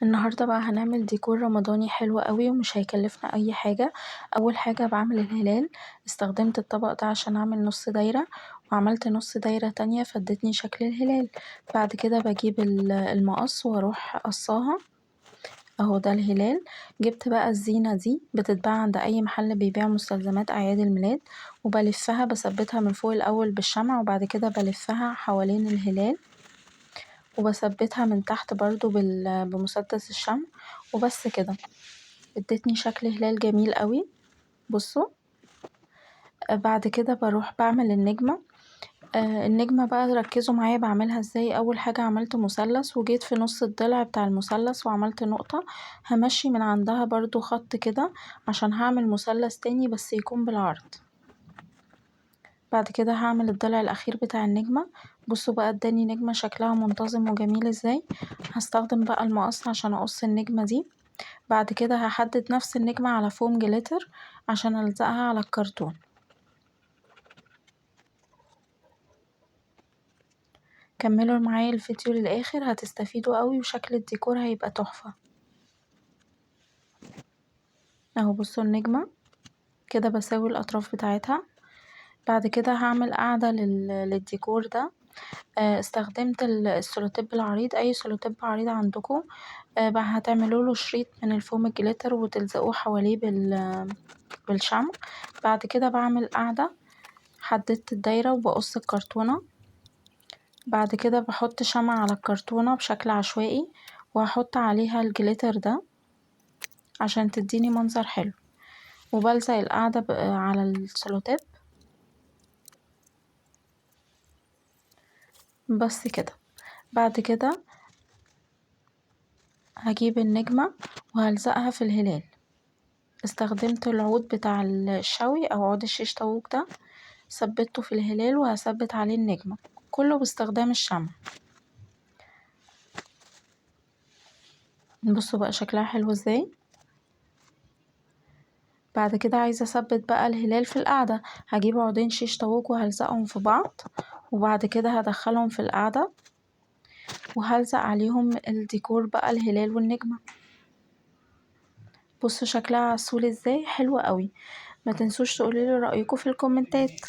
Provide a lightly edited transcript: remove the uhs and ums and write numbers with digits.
النهاردة بقى هنعمل ديكور رمضاني حلو قوي ومش هيكلفنا اي حاجة. اول حاجة بعمل الهلال، استخدمت الطبق ده عشان اعمل نص دايرة وعملت نص دايرة تانية فادتني شكل الهلال. بعد كده بجيب المقص واروح قصاها، اهو ده الهلال. جبت بقى الزينة دي بتتباع عند اي محل بيبيع مستلزمات اعياد الميلاد، وبلفها بثبتها من فوق الاول بالشمع وبعد كده بلفها حوالين الهلال وبثبتها من تحت برضو بمسدس الشمع وبس كده. ادتني شكل هلال جميل قوي. بصوا، بعد كده بروح بعمل النجمة. النجمة بقى ركزوا معايا بعملها ازاي. اول حاجة عملت مثلث وجيت في نص الضلع بتاع المثلث وعملت نقطة، همشي من عندها برضو خط كده عشان هعمل مثلث تاني بس يكون بالعرض. بعد كده هعمل الضلع الاخير بتاع النجمة. بصوا بقى اداني نجمة شكلها منتظم وجميل ازاي. هستخدم بقى المقص عشان اقص النجمة دي. بعد كده هحدد نفس النجمة على فوم جليتر عشان ألزقها على الكرتون. كملوا معايا الفيديو للآخر هتستفيدوا قوي وشكل الديكور هيبقى تحفة. اهو بصوا النجمة كده بساوي الأطراف بتاعتها. بعد كده هعمل قاعدة للديكور ده. استخدمت السولوتيب العريض، اي سولوتيب عريض عندكم. بقى هتعملوله شريط من الفوم الجليتر وتلزقوه حواليه بالشمع. بعد كده بعمل قاعدة، حددت الدايرة وبقص الكرتونة. بعد كده بحط شمع على الكرتونة بشكل عشوائي وهحط عليها الجليتر ده عشان تديني منظر حلو، وبلزق القاعدة على السلوتيب بس كده. بعد كده هجيب النجمة وهلزقها في الهلال. استخدمت العود بتاع الشوي او عود الشيش طاووق ده، ثبته في الهلال وهثبت عليه النجمة كله باستخدام الشمع. بصوا بقى شكلها حلو ازاي. بعد كده عايزة اثبت بقى الهلال في القاعدة، هجيب عودين شيش طاووق وهلزقهم في بعض وبعد كده هدخلهم في القاعدة وهلزق عليهم الديكور بقى الهلال والنجمة. بصوا شكلها عسول ازاي، حلوة قوي. ما تنسوش تقولولي رأيكم في الكومنتات.